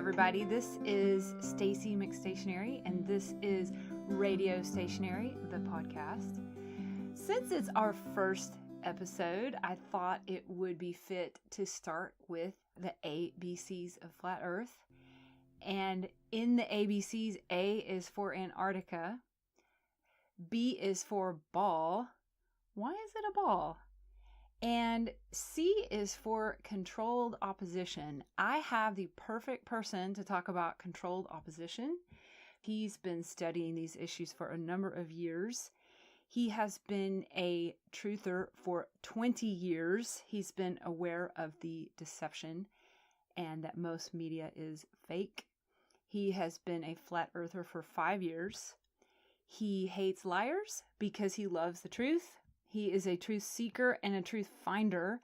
everybody. This is Stacy McStationary, and this is Radio Stationary, the podcast. Since it's our first episode, I thought it would be fit to start with the ABCs of Flat Earth. And in the ABCs, A is for Antarctica, B is for ball. Why is it a ball? And C is for controlled opposition. I have the perfect person to talk about controlled opposition. He's been studying these issues for a number of years. He has been a truther for 20 years. He's been aware of the deception and that most media is fake. He has been a flat earther for 5 years. He hates liars because he loves the truth. He is a truth seeker and a truth finder.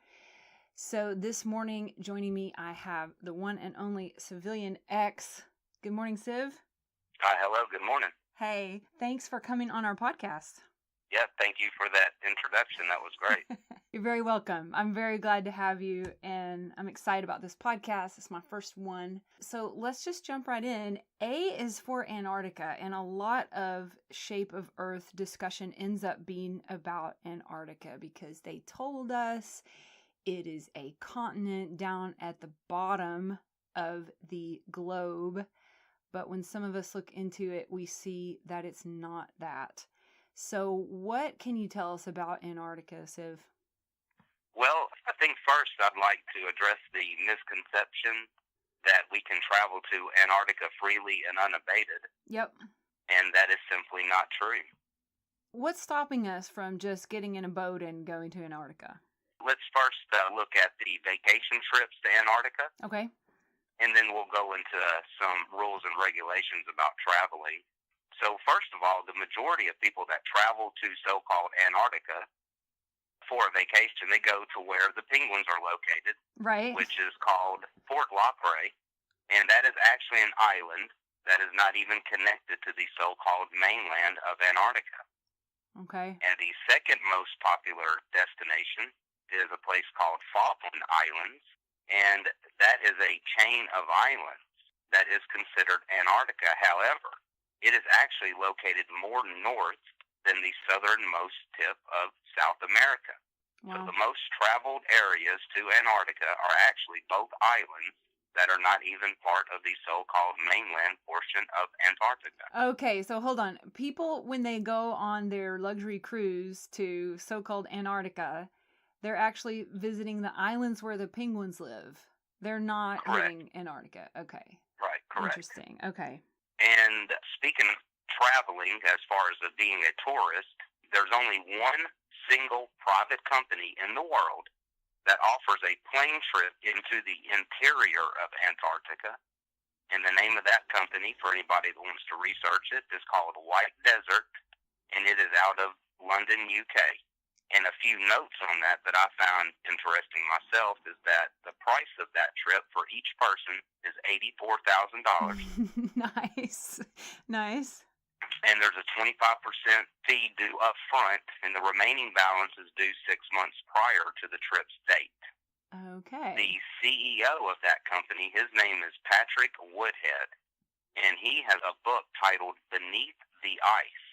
So this morning, joining me, I have the one and only Civilian X. Good morning, Civ. Hi, hello, good morning. Hey, thanks for coming on our podcast. Yeah, thank you for that introduction. That was great. You're very welcome. I'm very glad to have you, and I'm excited about this podcast. It's my first one. So let's just jump right in. A is for Antarctica, and a lot of shape of Earth discussion ends up being about Antarctica because they told us it is a continent down at the bottom of the globe. But when some of us look into it, we see that it's not that. So what can you tell us about Antarctica, Civ? Well, I think first I'd like to address the misconception that we can travel to Antarctica freely and unabated. Yep. And that is simply not true. What's stopping us from just getting in a boat and going to Antarctica? Let's first look at the vacation trips to Antarctica. Okay. And then we'll go into some rules and regulations about traveling. So first of all, the majority of people that travel to so-called Antarctica for a vacation, they go to where the penguins are located, right? Which is called Fort Lacray, and that is actually an island that is not even connected to the so-called mainland of Antarctica. Okay. And the second most popular destination is a place called Falkland Islands, and that is a chain of islands that is considered Antarctica. However, it is actually located more north than the southernmost tip of South America. Wow. So the most traveled areas to Antarctica are actually both islands that are not even part of the so-called mainland portion of Antarctica. Okay, so hold on. People, when they go on their luxury cruise to so-called Antarctica, they're actually visiting the islands where the penguins live. They're not hitting Antarctica. Okay. Right, correct. Interesting. Okay. And speaking of traveling, as far as being a tourist, there's only one single private company in the world that offers a plane trip into the interior of Antarctica. And the name of that company, for anybody that wants to research it, is called White Desert, and it is out of London, UK. And a few notes on that I found interesting myself is that the price of that trip for each person is $84,000. Nice. And there's a 25% fee due up front, and the remaining balance is due 6 months prior to the trip's date. Okay. The CEO of that company, his name is Patrick Woodhead, and he has a book titled Beneath the Ice.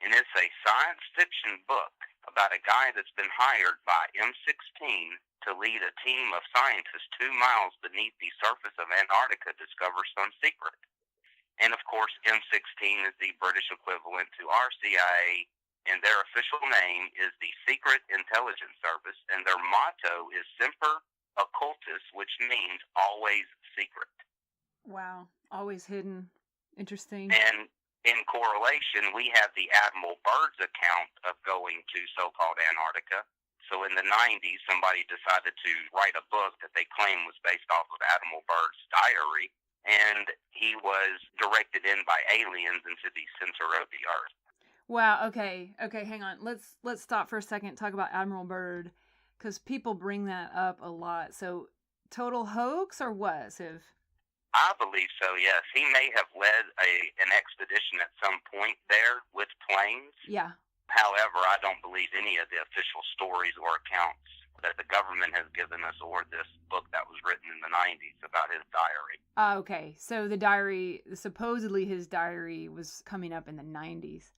And it's a science fiction book about a guy that's been hired by M16 to lead a team of scientists 2 miles beneath the surface of Antarctica to discover some secret. And of course, M16 is the British equivalent to our CIA, and their official name is the Secret Intelligence Service, and their motto is Semper Occultus, which means always secret. Wow, always hidden. Interesting. And in correlation, we have the Admiral Byrd's account of going to so-called Antarctica. So in the 90s, somebody decided to write a book that they claimed was based off of Admiral Byrd's diary, and he was directed in by aliens into the center of the Earth. Wow, okay, hang on. Let's stop for a second and talk about Admiral Byrd, because people bring that up a lot. So, total hoax or what, Civ? I believe so, yes. He may have led an expedition at some point there with planes. Yeah. However, I don't believe any of the official stories or accounts that the government has given us, or this book that was written in the 90s about his diary. Okay, so the diary, supposedly his diary was coming up in the 90s.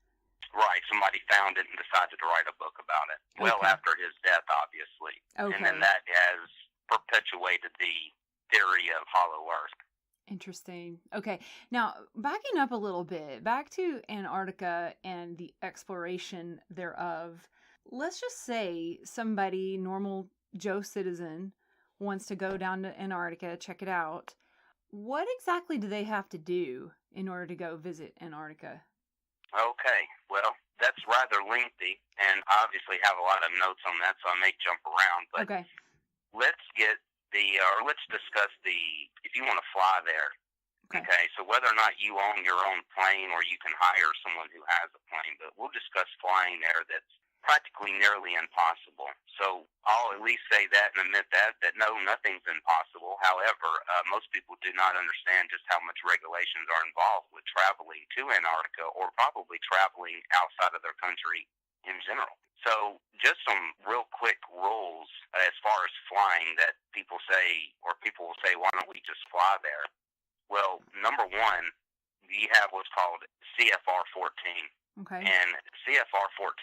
Right, somebody found it and decided to write a book about it. Well, after his death, obviously. Okay. And then that has perpetuated the theory of Hollow Earth. Interesting. Okay, now backing up a little bit, back to Antarctica and the exploration thereof. Let's just say somebody, normal Joe citizen, wants to go down to Antarctica, check it out. What exactly do they have to do in order to go visit Antarctica? Okay, well, that's rather lengthy, and I obviously have a lot of notes on that, so I may jump around. But okay, let's discuss if you want to fly there. Okay, so whether or not you own your own plane or you can hire someone who has a plane, but we'll discuss flying there. That's practically nearly impossible. So I'll at least say that and admit that no, nothing's impossible. However, most people do not understand just how much regulations are involved with traveling to Antarctica, or probably traveling outside of their country in general. So just some real quick rules as far as flying that people will say, why don't we just fly there? Well, number one, you have what's called CFR 14. Okay. And CFR 14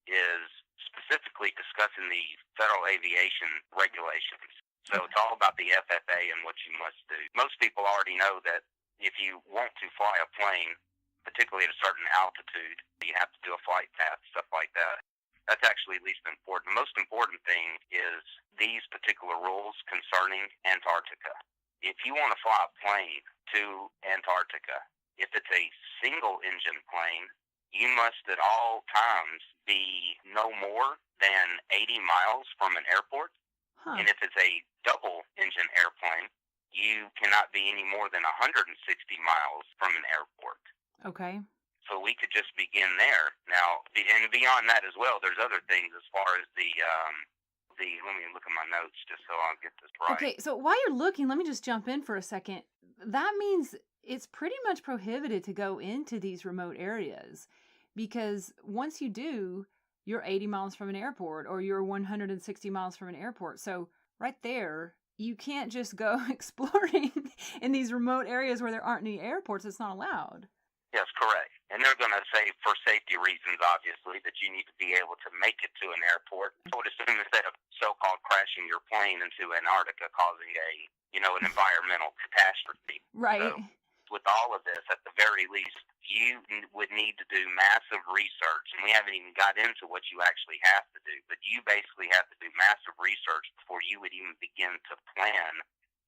is specifically discussing the Federal Aviation Regulations. So it's all about the FFA and what you must do. Most people already know that if you want to fly a plane, particularly at a certain altitude, you have to do a flight path, stuff like that. That's actually least important. The most important thing is these particular rules concerning Antarctica. If you want to fly a plane to Antarctica, if it's a single-engine plane, you must at all times be no more than 80 miles from an airport. Huh. And if it's a double-engine airplane, you cannot be any more than 160 miles from an airport. Okay. So we could just begin there. Now, and beyond that as well, there's other things as far as let me look at my notes just so I'll get this right. Okay, so while you're looking, let me just jump in for a second. That means it's pretty much prohibited to go into these remote areas, because once you do, you're 80 miles from an airport, or you're 160 miles from an airport. So right there, you can't just go exploring in these remote areas where there aren't any airports. It's not allowed. Yes, correct. And they're going to say, for safety reasons, obviously, that you need to be able to make it to an airport. I would assume instead of so-called crashing your plane into Antarctica, causing an environmental catastrophe. Right. So, with all of this, at the very least, you would need to do massive research, and we haven't even got into what you actually have to do, but you basically have to do massive research before you would even begin to plan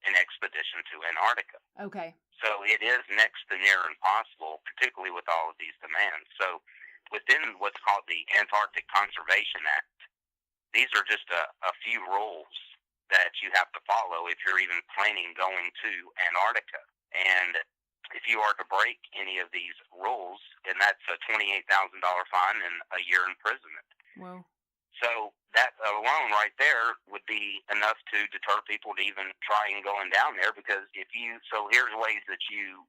an expedition to Antarctica. Okay. So it is next to near impossible, particularly with all of these demands. So within what's called the Antarctic Conservation Act, these are just a few rules that you have to follow if you're even planning going to Antarctica. And if you are to break any of these rules, then that's a $28,000 fine and a year imprisonment. Whoa. So that alone right there would be enough to deter people to even try and going down there, because so here's ways that you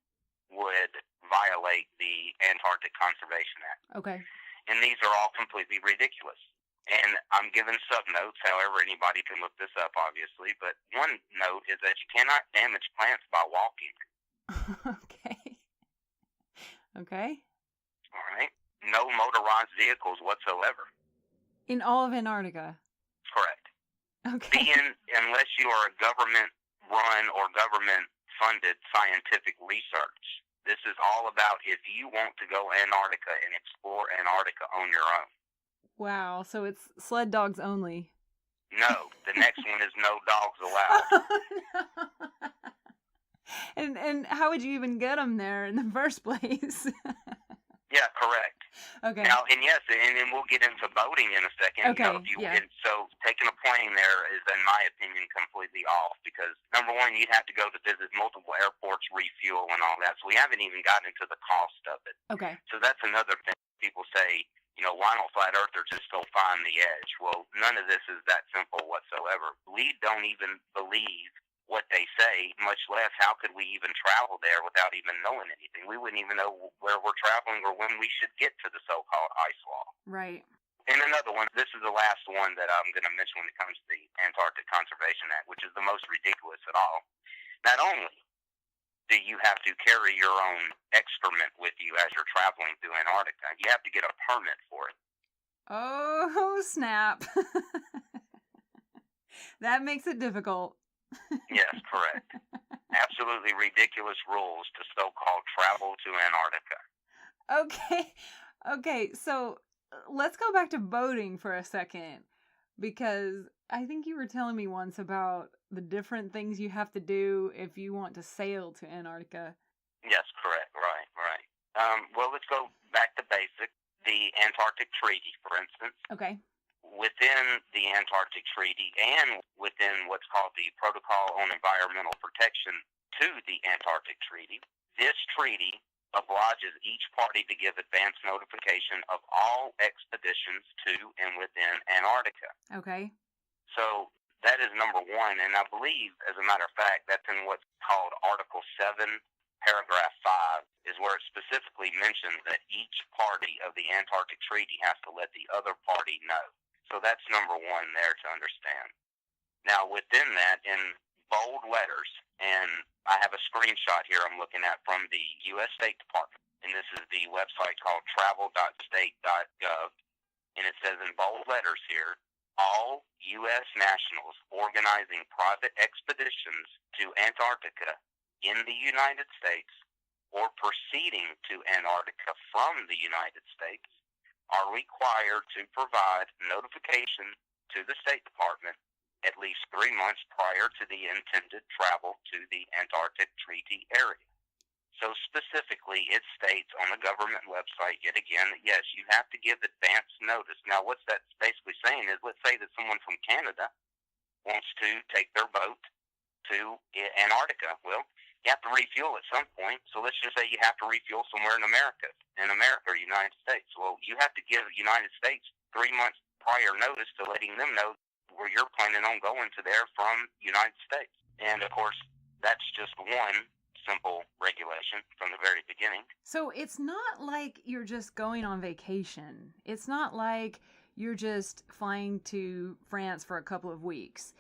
would violate the Antarctic Conservation Act. Okay. And these are all completely ridiculous. And I'm giving sub-notes, however, anybody can look this up, obviously. But one note is that you cannot damage plants by walking. Okay. Okay. All right. No motorized vehicles whatsoever. In all of Antarctica? Correct. Okay. Unless you are a government-run or government-funded scientific research. This is all about if you want to go Antarctica and explore Antarctica on your own. Wow, so it's sled dogs only. No, the next one is no dogs allowed. Oh, no. And how would you even get them there in the first place? Yeah, correct. Okay. Now, and yes, and then we'll get into boating in a second. Okay, So taking a plane there is, in my opinion, completely off, because, number one, you'd have to go to visit multiple airports, refuel, and all that. So we haven't even gotten into the cost of it. Okay. So that's another thing. People say, why don't flat earthers just go find the edge? Well, none of this is that simple whatsoever. We don't even believe what they say, much less how could we even travel there without even knowing anything. We wouldn't even know where we're traveling or when we should get to the so-called ice wall. Right. And another one, this is the last one that I'm going to mention when it comes to the Antarctic Conservation Act, which is the most ridiculous at all. Not only do you have to carry your own excrement with you as you're traveling through Antarctica, you have to get a permit for it. Oh, snap. That makes it difficult. Yes, correct. Absolutely ridiculous rules to so-called travel to Antarctica. Okay, so let's go back to boating for a second, because I think you were telling me once about the different things you have to do if you want to sail to Antarctica. Yes, correct. Right. Well, let's go back to basic. The Antarctic Treaty, for instance. Okay. Within the Antarctic Treaty and within what's called the Protocol on Environmental Protection to the Antarctic Treaty, this treaty obliges each party to give advance notification of all expeditions to and within Antarctica. Okay. So that is number one, and I believe, as a matter of fact, that's in what's called Article 7, Paragraph 5, is where it specifically mentions that each party of the Antarctic Treaty has to let the other party know. So that's number one there to understand. Now, within that, in bold letters, and I have a screenshot here I'm looking at from the U.S. State Department, and this is the website called travel.state.gov, and it says in bold letters here, all U.S. nationals organizing private expeditions to Antarctica in the United States or proceeding to Antarctica from the United States are required to provide notification to the State Department at least 3 months prior to the intended travel to the Antarctic Treaty area. So specifically, it states on the government website, yet again, that yes, you have to give advance notice. Now, what's that basically saying is, let's say that someone from Canada wants to take their boat to Antarctica. Well, you have to refuel at some point. So let's just say you have to refuel somewhere in America, or United States. Well, you have to give the United States 3 months prior notice to letting them know where you're planning on going to there from United States. And, of course, that's just one simple regulation from the very beginning. So it's not like you're just going on vacation. It's not like you're just flying to France for a couple of weeks.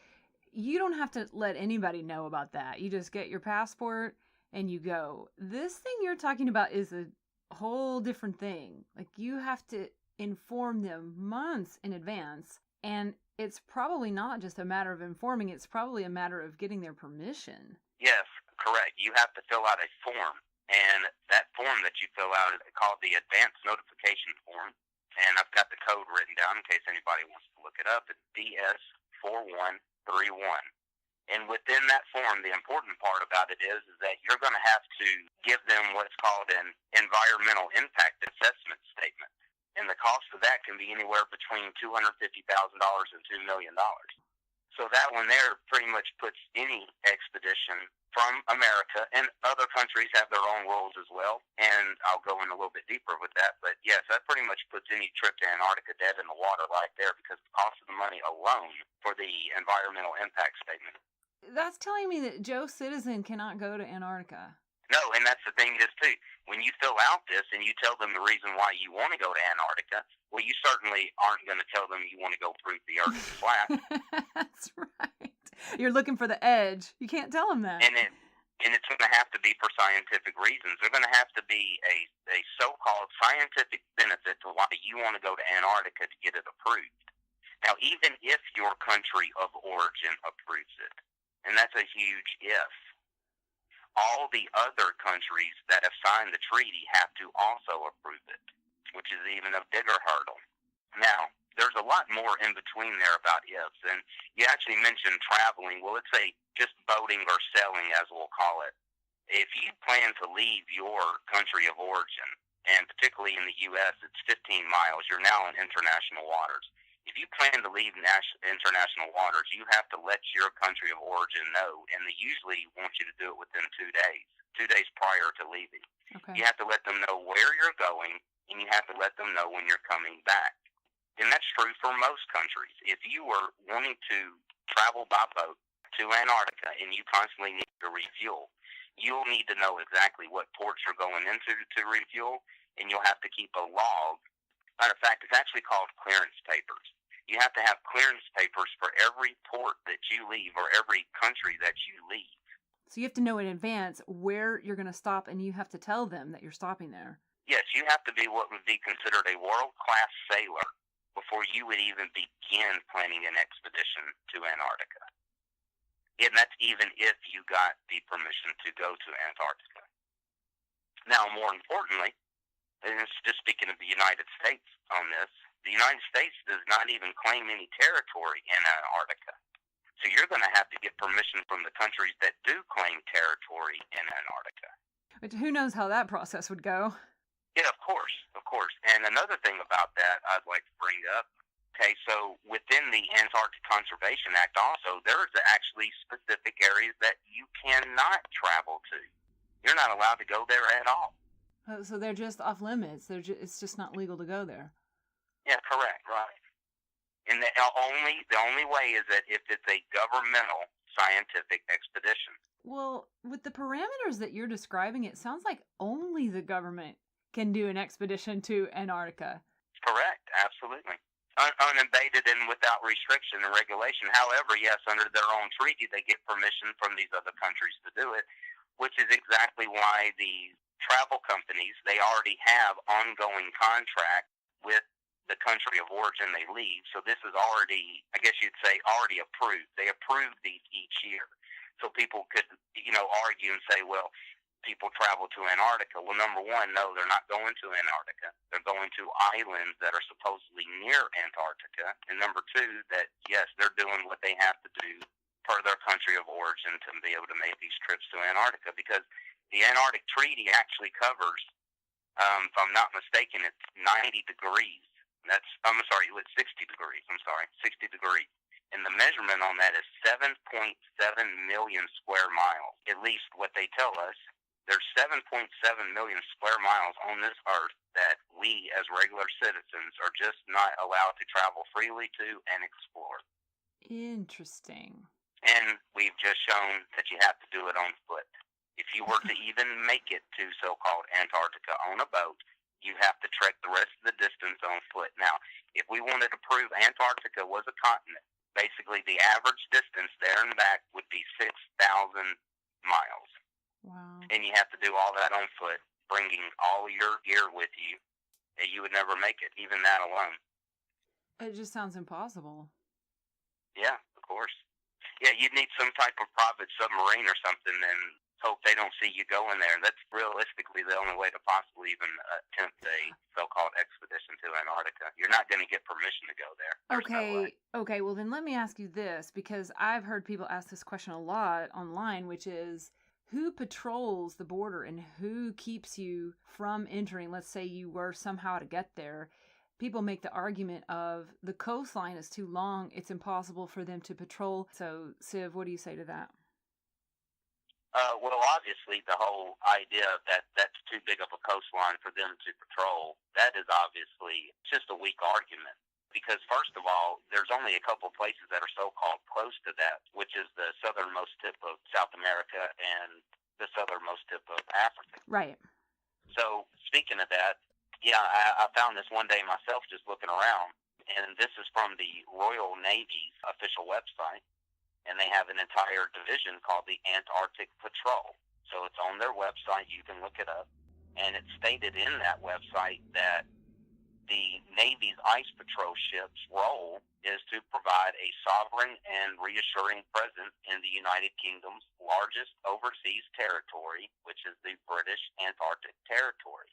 You don't have to let anybody know about that. You just get your passport and you go. This thing you're talking about is a whole different thing. Like, you have to inform them months in advance, and it's probably not just a matter of informing, it's probably a matter of getting their permission. Yes, correct. You have to fill out a form, and that form that you fill out is called the Advance Notification Form, and I've got the code written down in case anybody wants to look it up. It's DS4131. And within that form, the important part about it is that you're going to have to give them what's called an Environmental Impact Assessment Statement. And the cost of that can be anywhere between $250,000 and $2 million. So that one there pretty much puts any expedition from America, and other countries have their own rules as well, and I'll go in a little bit deeper with that, but yes, that pretty much puts any trip to Antarctica dead in the water right there, because the cost of the money alone for the environmental impact statement. That's telling me that Joe Citizen cannot go to Antarctica. No, and that's the thing is, too, when you fill out this and you tell them the reason why you want to go to Antarctica, well, you certainly aren't going to tell them you want to go through the Earth flat. That's right. You're looking for the edge. You can't tell them that. And it's going to have to be for scientific reasons. There's going to have to be a so-called scientific benefit to why you want to go to Antarctica to get it approved. Now, even if your country of origin approves it, and that's a huge if, all the other countries that have signed the treaty have to also approve it, which is even a bigger hurdle. Now, there's a lot more in between there about ifs, and you actually mentioned traveling. Well, let's say just boating or sailing, as we'll call it. If you plan to leave your country of origin, and particularly in the U.S., it's 15 miles, you're now in international waters. If you plan to leave international waters, you have to let your country of origin know, and they usually want you to do it within 2 days prior to leaving. Okay. You have to let them know where you're going, and you have to let them know when you're coming back. And that's true for most countries. If you were wanting to travel by boat to Antarctica and you constantly need to refuel, you'll need to know exactly what ports you're going into to refuel, and you'll have to keep a log Matter of fact, it's actually called clearance papers. You have to have clearance papers for every port that you leave or every country that you leave. So you have to know in advance where you're going to stop, and you have to tell them that you're stopping there. Yes, you have to be what would be considered a world-class sailor before you would even begin planning an expedition to Antarctica. And that's even if you got the permission to go to Antarctica. Now, more importantly, and it's just speaking of the United States on this, the United States does not even claim any territory in Antarctica. So you're going to have to get permission from the countries that do claim territory in Antarctica. But who knows how that process would go? Yeah, of course. And another thing about that I'd like to bring up, okay, so within the Antarctic Conservation Act also, there's actually specific areas that you cannot travel to. You're not allowed to go there at all. Oh, so they're just off limits. It's just not legal to go there. Yeah, correct, right. And the only way is that if it's a governmental scientific expedition. Well, with the parameters that you're describing, it sounds like only the government can do an expedition to Antarctica. Correct, absolutely. Unabated and without restriction and regulation. However, yes, under their own treaty, they get permission from these other countries to do it, which is exactly why the travel companies, they already have ongoing contract with the country of origin they leave. So this is already, I guess you'd say, already approved. They approve these each year. So people could, argue and say, well, people travel to Antarctica. Well, number one, no, they're not going to Antarctica. They're going to islands that are supposedly near Antarctica. And number two, that, yes, they're doing what they have to do per their country of origin to be able to make these trips to Antarctica, because the Antarctic Treaty actually covers, if I'm not mistaken, it's 90 degrees. It's 60 degrees. 60 degrees. And the measurement on that is 7.7 million square miles. At least what they tell us. There's 7.7 million square miles on this earth that we, as regular citizens, are just not allowed to travel freely to and explore. Interesting. And we've just shown that you have to do it on foot. If you were to even make it to so-called Antarctica on a boat, you have to trek the rest of the distance on foot. Now, if we wanted to prove Antarctica was a continent, basically the average distance there and back would be 6,000 miles. Wow. And you have to do all that on foot, bringing all your gear with you, and you would never make it, even that alone. It just sounds impossible. Yeah, of course. Yeah, you'd need some type of private submarine or something and hope they don't see you going there. That's realistically the only way to possibly even attempt a so-called expedition to Antarctica. You're not going to get permission to go there. Okay, well then let me ask you this, because I've heard people ask this question a lot online, which is, who patrols the border and who keeps you from entering? Let's say you were somehow to get there. People make the argument of the coastline is too long, it's impossible for them to patrol. So, Siv, what do you say to that? Well, obviously, the whole idea that that's too big of a coastline for them to patrol, that is obviously just a weak argument. Because, first of all, there's only a couple places that are so-called close to that, which is the southernmost tip of South America and the southernmost tip of Africa. Right. So, speaking of that, yeah, I found this one day myself just looking around, and this is from the Royal Navy's official website. And they have an entire division called the Antarctic Patrol. So it's on their website. You can look it up. And it's stated in that website that the Navy's ice patrol ship's role is to provide a sovereign and reassuring presence in the United Kingdom's largest overseas territory, which is the British Antarctic Territory.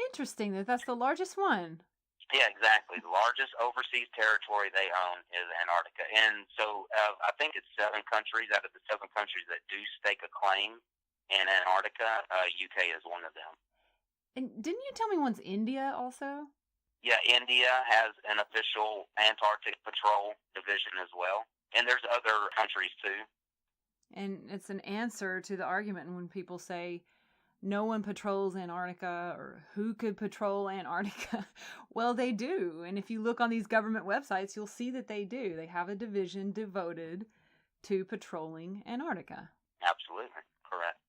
Interesting that that's the largest one. Yeah, exactly. The largest overseas territory they own is Antarctica. And so I think it's 7 countries out of the 7 countries that do stake a claim in Antarctica. UK is one of them. And didn't you tell me one's India also? Yeah, India has an official Antarctic Patrol division as well. And there's other countries too. And it's an answer to the argument when people say, no one patrols Antarctica, or who could patrol Antarctica? Well, they do. And if you look on these government websites, you'll see that they do. They have a division devoted to patrolling Antarctica. Absolutely. Correct.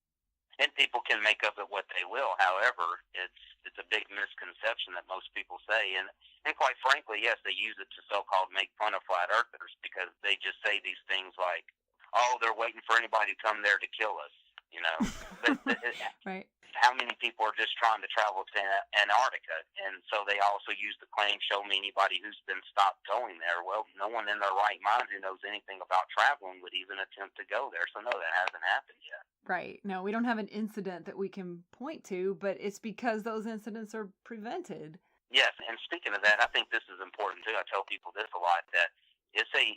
And people can make of it what they will. However, it's a big misconception that most people say, and quite frankly, yes, they use it to so-called make fun of flat earthers because they just say these things like, "Oh, they're waiting for anybody to come there to kill us," you know. But right. how many people are just trying to travel to Antarctica? And so they also use the claim, "Show me anybody who's been stopped going there." Well, no one in their right mind who knows anything about traveling would even attempt to go there. So no, that hasn't happened yet. Right. No, we don't have an incident that we can point to, but it's because those incidents are prevented. Yes, and speaking of that, I think this is important too. I tell people this a lot, that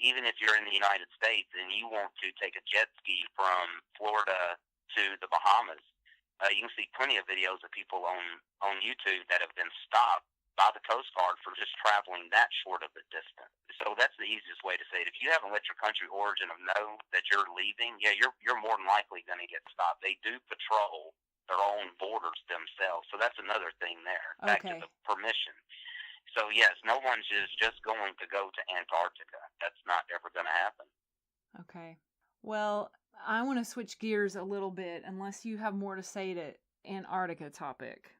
even if you're in the United States and you want to take a jet ski from Florida to the Bahamas, you can see plenty of videos of people on YouTube that have been stopped by the Coast Guard for just traveling that short of a distance. So that's the easiest way to say it. If you haven't let your country of origin know that you're leaving, yeah, you're more than likely going to get stopped. They do patrol their own borders themselves. So that's another thing there. Back to the permission. So yes, no one's just going to go to Antarctica. That's not ever going to happen. Okay. Well, I want to switch gears a little bit, unless you have more to say to Antarctica topic.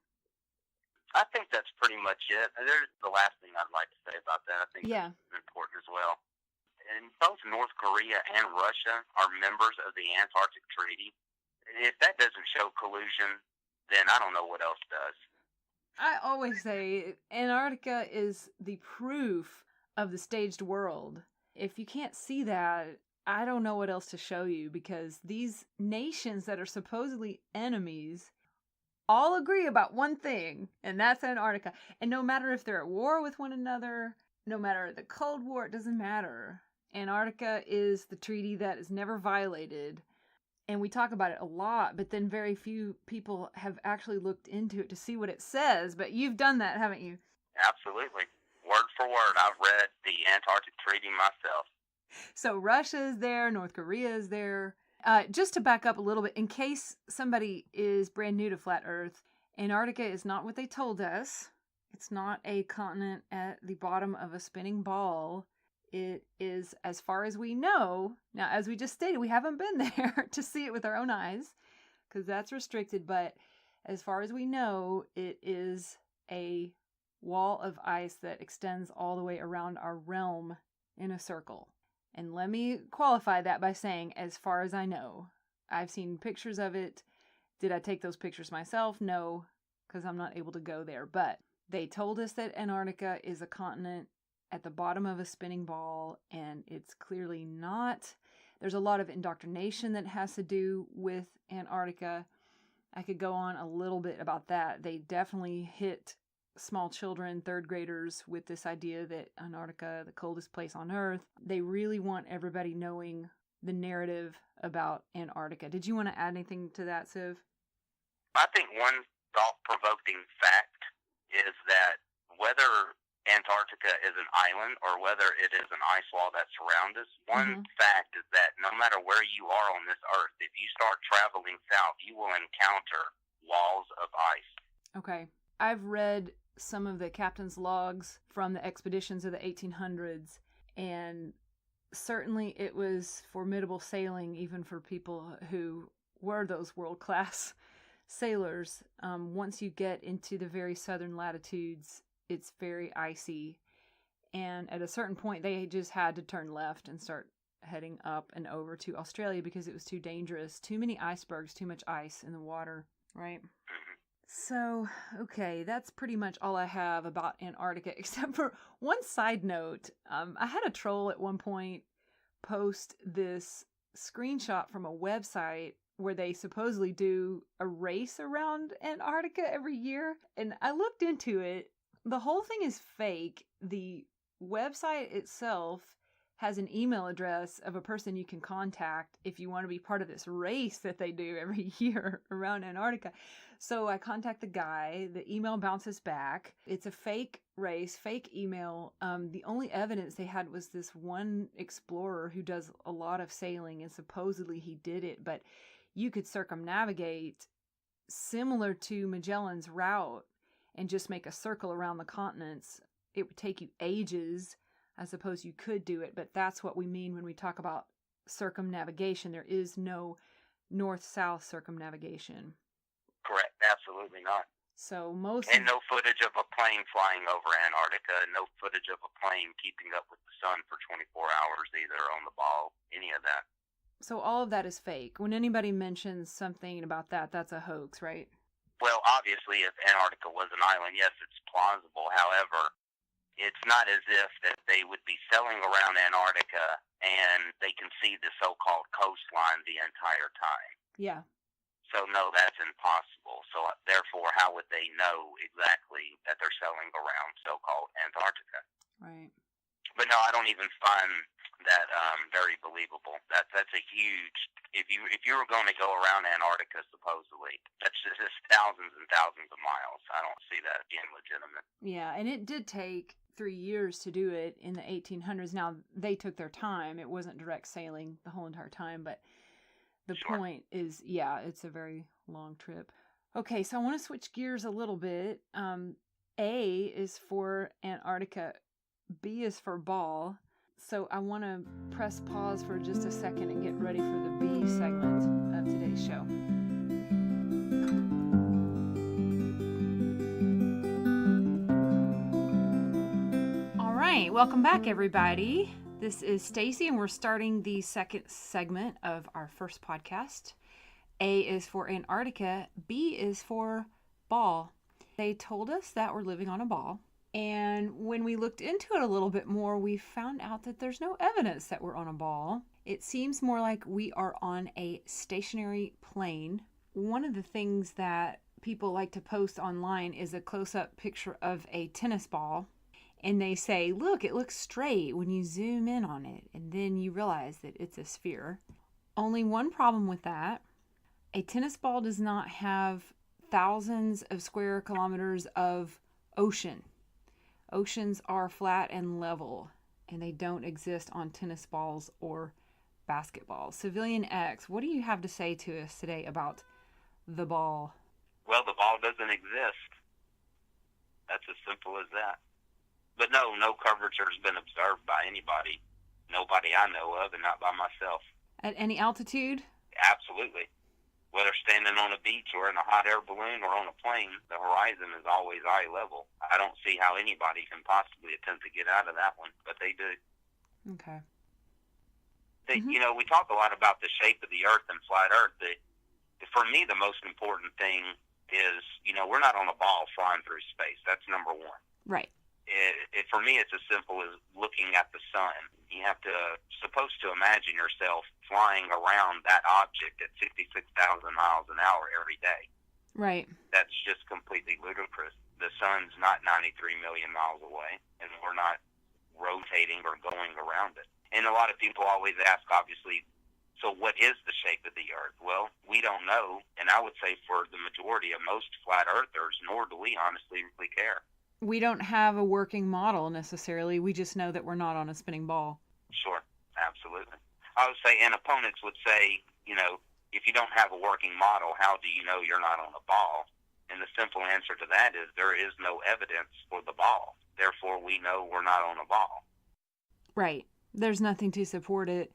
I think that's pretty much it. There's the last thing I'd like to say about that. I think that's important as well. And both North Korea and Russia are members of the Antarctic Treaty. If that doesn't show collusion, then I don't know what else does. I always say Antarctica is the proof of the staged world. If you can't see that, I don't know what else to show you, because these nations that are supposedly enemies all agree about one thing, and that's Antarctica. And no matter if they're at war with one another, no matter the Cold War, it doesn't matter. Antarctica is the treaty that is never violated. And we talk about it a lot, but then very few people have actually looked into it to see what it says. But you've done that, haven't you? Absolutely. Word for word. I've read the Antarctic Treaty myself. So Russia is there, North Korea is there. Just to back up a little bit, in case somebody is brand new to Flat Earth, Antarctica is not what they told us. It's not a continent at the bottom of a spinning ball. It is, as far as we know, now as we just stated, we haven't been there to see it with our own eyes, because that's restricted, but as far as we know, it is a wall of ice that extends all the way around our realm in a circle. And let me qualify that by saying, as far as I know. I've seen pictures of it. Did I take those pictures myself? No, because I'm not able to go there. But they told us that Antarctica is a continent at the bottom of a spinning ball, and it's clearly not. There's a lot of indoctrination that has to do with Antarctica. I could go on a little bit about that. They definitely hit small children, third graders, with this idea that Antarctica, the coldest place on Earth. They really want everybody knowing the narrative about Antarctica. Did you want to add anything to that, Siv? I think one thought-provoking fact is that whether Antarctica is an island or whether it is an ice wall that surrounds us, one fact is that no matter where you are on this Earth, if you start traveling south, you will encounter walls of ice. Okay. I've read some of the captain's logs from the expeditions of the 1800s, and certainly it was formidable sailing even for people who were those world-class sailors. Once you get into the very southern latitudes, it's very icy, and at a certain point they just had to turn left and start heading up and over to Australia because it was too dangerous. Too many icebergs, too much ice in the water, right? So, okay, that's pretty much all I have about Antarctica, except for one side note. I had a troll at one point post this screenshot from a website where they supposedly do a race around Antarctica every year, and I looked into it. The whole thing is fake. The website itself has an email address of a person you can contact if you want to be part of this race that they do every year around Antarctica. So I contact the guy, the email bounces back. It's a fake race, fake email. The only evidence they had was this one explorer who does a lot of sailing, and supposedly he did it, but you could circumnavigate similar to Magellan's route and just make a circle around the continents. It would take you ages. I suppose you could do it, but that's what we mean when we talk about circumnavigation. There is no north-south circumnavigation. Correct. Absolutely not. So most... And no footage of a plane flying over Antarctica, no footage of a plane keeping up with the sun for 24 hours either on the ball, any of that. So all of that is fake. When anybody mentions something about that, that's a hoax, right? Well, obviously, if Antarctica was an island, yes, it's plausible. However, it's not as if that they would be sailing around Antarctica and they can see the so-called coastline the entire time. Yeah. So, no, that's impossible. So, therefore, how would they know exactly that they're sailing around so-called Antarctica? Right. But, no, I don't even find that very believable. That's a huge... If you were going to go around Antarctica, supposedly, that's just thousands and thousands of miles. I don't see that being legitimate. Yeah, and it did take 3 years to do it in the 1800s. Now, they took their time. It wasn't direct sailing the whole entire time, but... The point is, yeah, it's a very long trip. Okay, so I want to switch gears a little bit. A is for Antarctica, B is for ball. So I want to press pause for just a second and get ready for the B segment of today's show. All right, welcome back, everybody. This is Stacy, and we're starting the second segment of our first podcast. A is for Antarctica, B is for ball. They told us that we're living on a ball, and when we looked into it a little bit more, we found out that there's no evidence that we're on a ball. It seems more like we are on a stationary plane. One of the things that people like to post online is a close-up picture of a tennis ball. And they say, look, it looks straight when you zoom in on it. And then you realize that it's a sphere. Only one problem with that. A tennis ball does not have thousands of square kilometers of ocean. Oceans are flat and level, and they don't exist on tennis balls or basketballs. Civilian X, what do you have to say to us today about the ball? Well, the ball doesn't exist. That's as simple as that. But no curvature has been observed by anybody. Nobody I know of, and not by myself. At any altitude? Absolutely. Whether standing on a beach or in a hot air balloon or on a plane, the horizon is always eye level. I don't see how anybody can possibly attempt to get out of that one, but they do. Okay. You know, we talk a lot about the shape of the Earth and flat Earth. For me, the most important thing is, you know, we're not on a ball flying through space. That's number one. Right. For me, it's as simple as looking at the sun. You have to, supposed to imagine yourself flying around that object at 66,000 miles an hour every day. Right. That's just completely ludicrous. The sun's not 93 million miles away, and we're not rotating or going around it. And a lot of people always ask, obviously, so what is the shape of the Earth? Well, we don't know, and I would say for the majority of most flat earthers, nor do we honestly really care. We don't have a working model necessarily. We just know that we're not on a spinning ball. Sure, absolutely. I would say, and opponents would say, you know, if you don't have a working model, how do you know you're not on a ball? And the simple answer to that is there is no evidence for the ball. Therefore, we know we're not on a ball. Right. There's nothing to support it.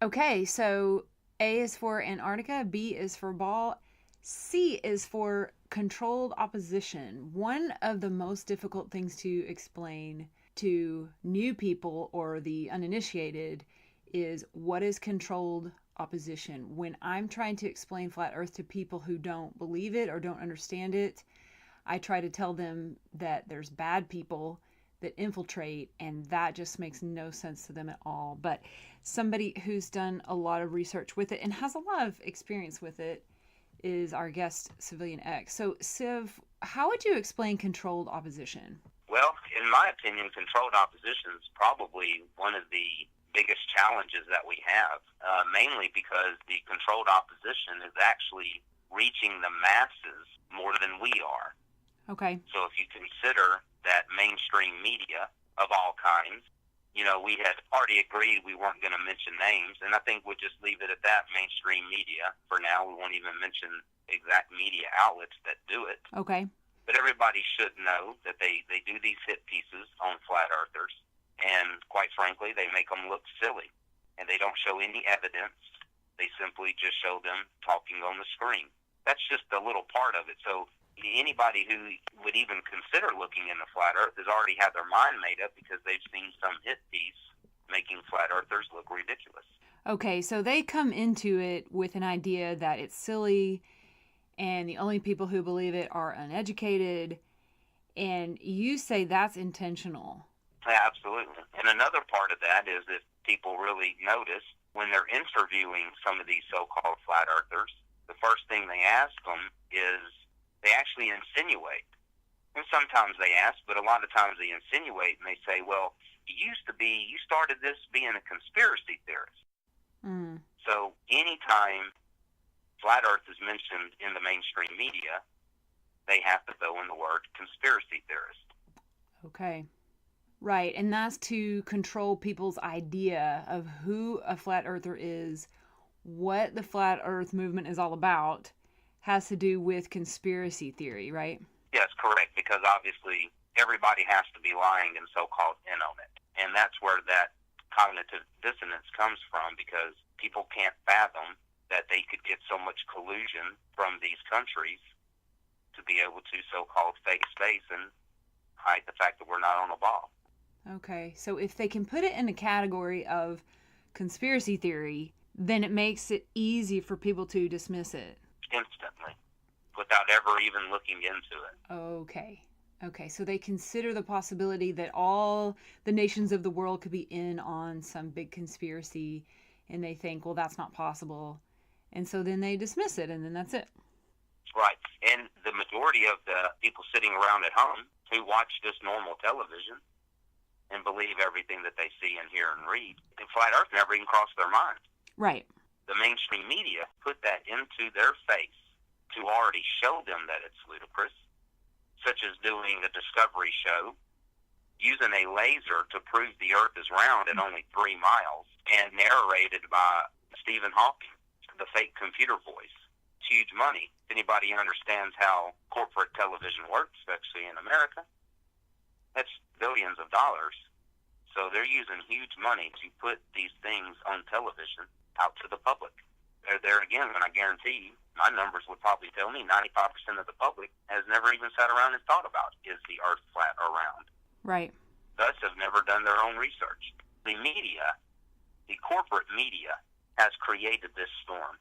Okay, so A is for Antarctica, B is for ball, C is for controlled opposition. One of the most difficult things to explain to new people or the uninitiated is what is controlled opposition. When I'm trying to explain flat Earth to people who don't believe it or don't understand it, I try to tell them that there's bad people that infiltrate, and that just makes no sense to them at all. But somebody who's done a lot of research with it and has a lot of experience with it is our guest, Civilian X. So, Civ, how would you explain controlled opposition? Well, in my opinion, controlled opposition is probably one of the biggest challenges that we have, mainly because the controlled opposition is actually reaching the masses more than we are. Okay. So if you consider that mainstream media of all kinds, you know, we had already agreed we weren't going to mention names, and I think we'll just leave it at that, mainstream media. For now, we won't even mention exact media outlets that do it. Okay. But everybody should know that they do these hit pieces on flat earthers, and quite frankly, they make them look silly, and they don't show any evidence They simply just show them talking on the screen. That's just a little part of it. So anybody who would even consider looking into flat Earth has already had their mind made up because they've seen some hit piece making flat earthers look ridiculous. Okay, so they come into it with an idea that it's silly and the only people who believe it are uneducated, and you say that's intentional. Yeah, absolutely. And another part of that is if people really notice when they're interviewing some of these so-called flat earthers, the first thing they ask them is they actually insinuate. And sometimes they ask, but a lot of times they insinuate and they say, well, you started this being a conspiracy theorist. Mm. So anytime flat earth is mentioned in the mainstream media, they have to throw in the word conspiracy theorist. Okay. Right, and that's to control people's idea of who a flat earther is, what the flat earth movement is all about, has to do with conspiracy theory, right? Yes, correct, because obviously everybody has to be lying and so-called in on it. And that's where that cognitive dissonance comes from, because people can't fathom that they could get so much collusion from these countries to be able to so-called fake space and hide the fact that we're not on the ball. Okay, so if they can put it in a category of conspiracy theory, then it makes it easy for people to dismiss it. Instantly, without ever even looking into it. Okay, so they consider the possibility that all the nations of the world could be in on some big conspiracy, and they think, well, that's not possible. And so then they dismiss it, and then that's it. Right. And the majority of the people sitting around at home who watch just normal television and believe everything that they see and hear and read, and flat earth never even crossed their mind. Right. The mainstream media put that into their face to already show them that it's ludicrous, such as doing a discovery show, using a laser to prove the earth is round at only 3 miles, and narrated by Stephen Hawking, the fake computer voice. It's huge money. If anybody understands how corporate television works, especially in America, that's billions of dollars. So they're using huge money to put these things on television out to the public. There again, and I guarantee you, my numbers would probably tell me 95% of the public has never even sat around and thought about, is the earth flat or round? Right. Thus have never done their own research. The media, the corporate media, has created this storm.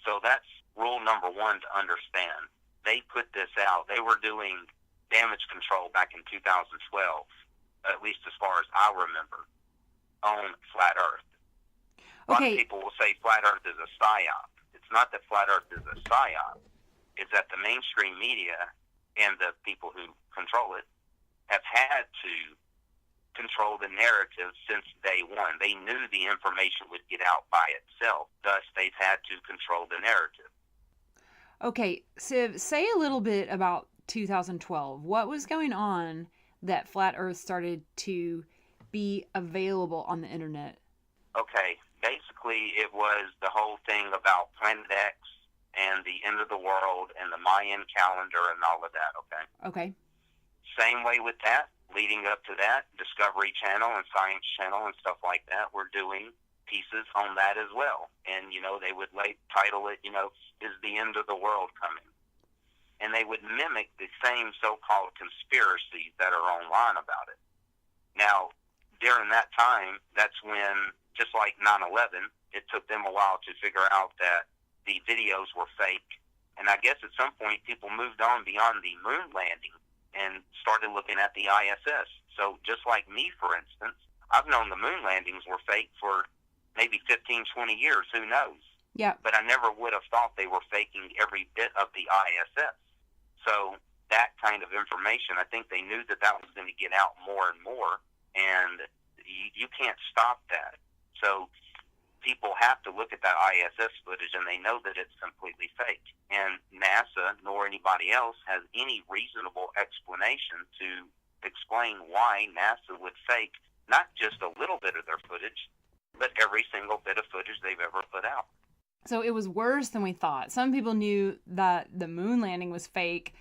So that's rule number one to understand. They put this out. They were doing damage control back in 2012, at least as far as I remember, on flat earth. A lot of people will say flat earth is a psyop. It's not that flat earth is a psyop. It's that the mainstream media and the people who control it have had to control the narrative since day one. They knew the information would get out by itself. Thus, they've had to control the narrative. Okay, so say a little bit about 2012. What was going on that flat earth started to be available on the internet? Okay, basically it was the whole thing about Planet X and the end of the world and the Mayan calendar and all of that, okay? Okay. Same way with that, leading up to that, Discovery Channel and Science Channel and stuff like that were doing pieces on that as well. And, they would title it, is the end of the world coming? And they would mimic the same so-called conspiracies that are online about it. Now, during that time, that's when, just like 9/11, it took them a while to figure out that the videos were fake. And I guess at some point, people moved on beyond the moon landing and started looking at the ISS. So just like me, for instance, I've known the moon landings were fake for maybe 15, 20 years. Who knows? Yeah. But I never would have thought they were faking every bit of the ISS. So that kind of information, I think they knew that was going to get out more and more, and you can't stop that. So people have to look at that ISS footage, and they know that it's completely fake. And NASA, nor anybody else, has any reasonable explanation to explain why NASA would fake not just a little bit of their footage, but every single bit of footage they've ever put out. So it was worse than we thought. Some people knew that the moon landing was fake,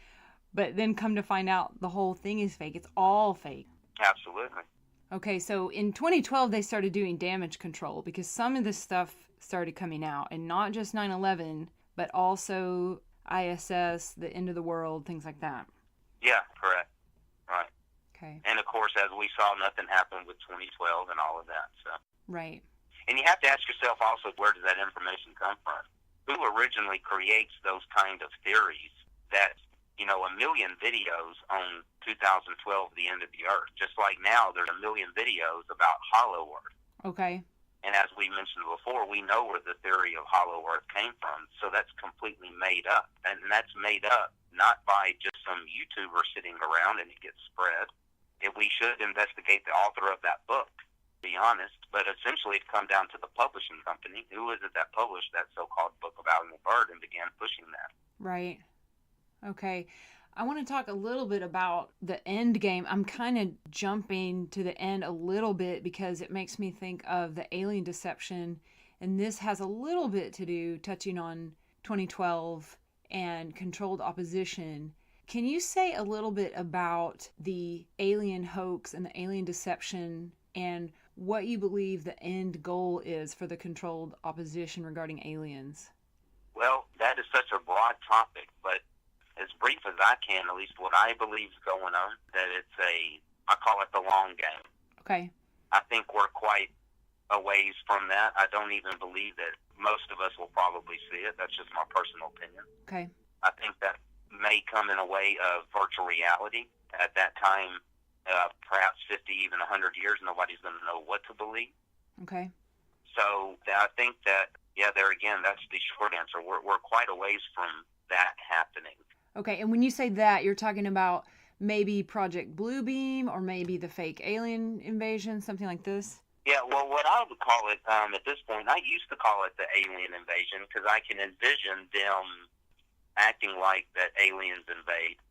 but then come to find out the whole thing is fake. It's all fake. Absolutely. Okay, so in 2012, they started doing damage control because some of this stuff started coming out, and not just 9/11, but also ISS, the end of the world, things like that. Yeah, correct. Right. Okay. And of course, as we saw, nothing happened with 2012 and all of that. So. Right. And you have to ask yourself also, where does that information come from? Who originally creates those kind of theories that, you know, a million videos on 2012, the end of the Earth, just like now there's a million videos about hollow Earth. Okay. And as we mentioned before, we know where the theory of hollow Earth came from, so that's completely made up. And that's made up not by just some YouTuber sitting around and it gets spread. If we should investigate the author of that book, to be honest, but essentially it come down to the publishing company. Who is it that published that so-called book of Alan Bird and began pushing that? Right. Okay. I want to talk a little bit about the end game. I'm kind of jumping to the end a little bit because it makes me think of the alien deception, and this has a little bit to do touching on 2012 and controlled opposition. Can you say a little bit about the alien hoax and the alien deception and what you believe the end goal is for the controlled opposition regarding aliens? Well, that is such a broad topic, but as brief as I can, at least what I believe is going on, that I call it the long game. Okay. I think we're quite a ways from that. I don't even believe that most of us will probably see it. That's just my personal opinion. Okay. I think that may come in a way of virtual reality. At that time, perhaps 50, even 100 years, nobody's going to know what to believe. Okay. So I think that, yeah, there again, that's the short answer. We're quite a ways from that happening. Okay, and when you say that, you're talking about maybe Project Bluebeam or maybe the fake alien invasion, something like this? Yeah, well, what I would call it at this point, I used to call it the alien invasion because I can envision them acting like that aliens invade.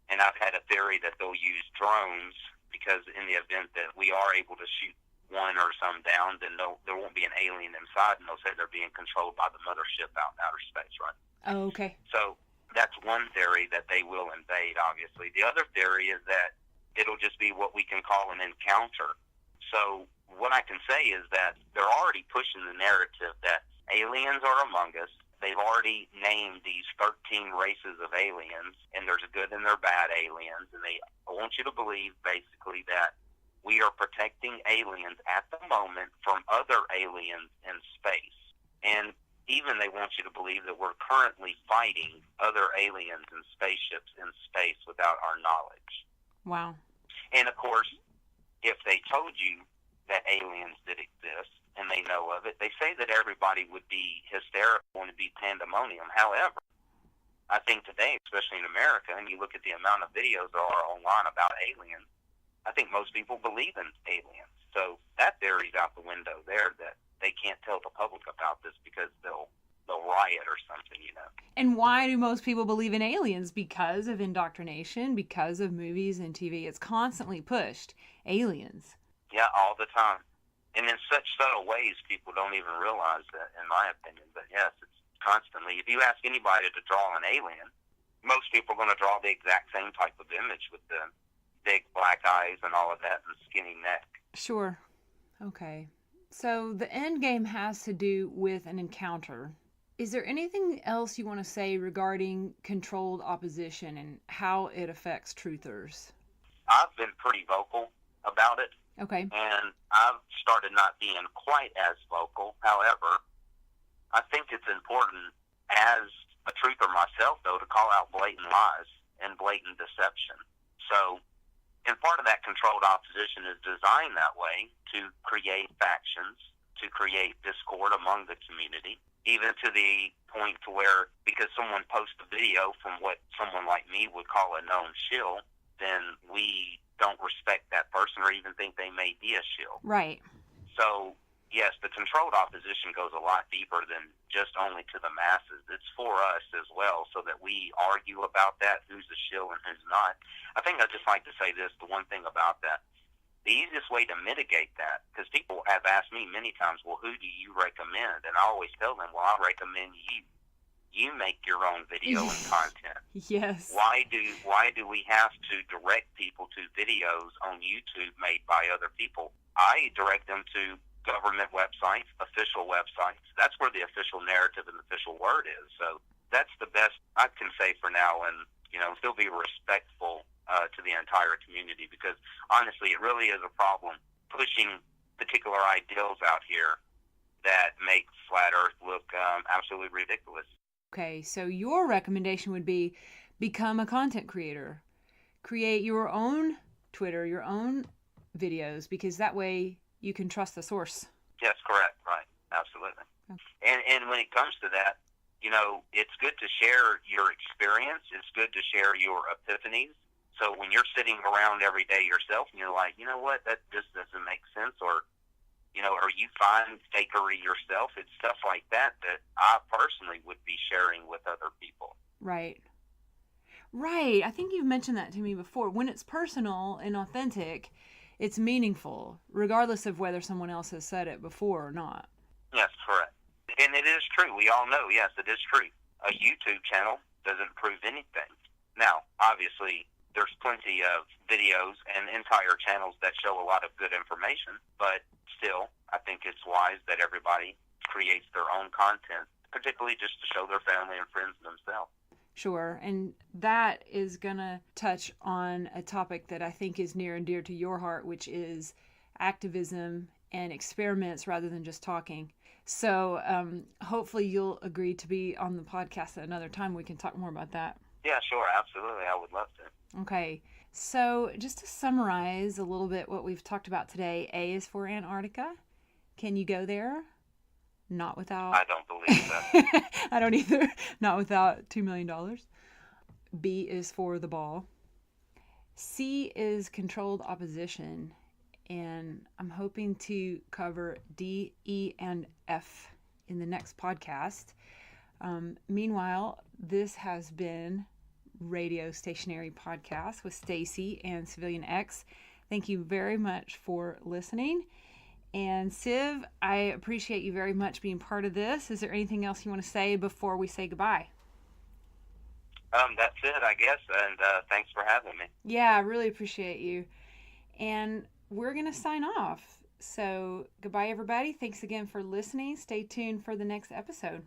And I've had a theory that they'll use drones because in the event that we are able to shoot one or some down, then there won't be an alien inside, and they'll say they're being controlled by the mothership out in outer space, right? Oh, okay. So that's one theory, that they will invade, obviously. The other theory is that it'll just be what we can call an encounter. So what I can say is that they're already pushing the narrative that aliens are among us. They've already named these 13 races of aliens, and there's good and there's bad aliens, and I want you to believe, basically, that we are protecting aliens at the moment from other aliens in space. And even they want you to believe that we're currently fighting other aliens and spaceships in space without our knowledge. Wow. And, of course, if they told you that aliens did exist, and they know of it, they say that everybody would be hysterical and it'd be pandemonium. However, I think today, especially in America, and you look at the amount of videos there are online about aliens, I think most people believe in aliens. So that theory's out the window there, that they can't tell the public about this because they'll riot or something, you know. And why do most people believe in aliens? Because of indoctrination, because of movies and TV. It's constantly pushed. Aliens. Yeah, all the time. And in such subtle ways, people don't even realize that, in my opinion. But yes, it's constantly. If you ask anybody to draw an alien, most people are going to draw the exact same type of image with the big black eyes and all of that and skinny neck. Sure. Okay. So the end game has to do with an encounter. Is there anything else you want to say regarding controlled opposition and how it affects truthers? I've been pretty vocal about it. Okay. And I've started not being quite as vocal. However, I think it's important as a truther myself, though, to call out blatant lies and blatant deception. So, and part of that controlled opposition is designed that way to create factions, to create discord among the community, even to the point to where, because someone posts a video from what someone like me would call a known shill, then we don't respect that person or even think they may be a shill. Right. So, yes, the controlled opposition goes a lot deeper than just only to the masses. It's for us as well, so that we argue about that, who's a shill and who's not. I think I'd just like to say this, the one thing about that. The easiest way to mitigate that, because people have asked me many times, well, who do you recommend? And I always tell them, well, I recommend you. You make your own video and content. Yes. Why do we have to direct people to videos on YouTube made by other people? I direct them to government websites, official websites. That's where the official narrative and official word is. So that's the best I can say for now, and still be respectful to the entire community, because honestly, it really is a problem pushing particular ideals out here that make flat Earth look absolutely ridiculous. Okay, so your recommendation would be become a content creator. Create your own Twitter, your own videos, because that way you can trust the source. Yes, correct. Right. Absolutely. Okay. And when it comes to that, it's good to share your experience. It's good to share your epiphanies. So when you're sitting around every day yourself and you're like, you know what, that just doesn't make sense, or you find fakery yourself, it's stuff like that I personally would be sharing with other people. Right. I think you've mentioned that to me before. When it's personal and authentic, it's meaningful, regardless of whether someone else has said it before or not. Yes, correct. And it is true. We all know, yes, it is true. A YouTube channel doesn't prove anything. Now, obviously, there's plenty of videos and entire channels that show a lot of good information, but still, I think it's wise that everybody creates their own content, particularly just to show their family and friends themselves. Sure, and that is going to touch on a topic that I think is near and dear to your heart, which is activism and experiments rather than just talking. So hopefully you'll agree to be on the podcast at another time. We can talk more about that. Yeah, sure, absolutely. I would love to. Okay, so just to summarize a little bit what we've talked about today, A is for Antarctica. Can you go there? Not without... I don't believe that. I don't either. Not without $2 million. B is for the ball. C is controlled opposition. And I'm hoping to cover D, E, and F in the next podcast. Meanwhile, this has been Radio Stationary Podcast with Stacy and Civilian X. Thank you very much for listening. And Civ, I appreciate you very much being part of this. Is there anything else you want to say before we say goodbye? That's it, I guess. And thanks for having me. Yeah, I really appreciate you. And we're going to sign off. So goodbye, everybody. Thanks again for listening. Stay tuned for the next episode.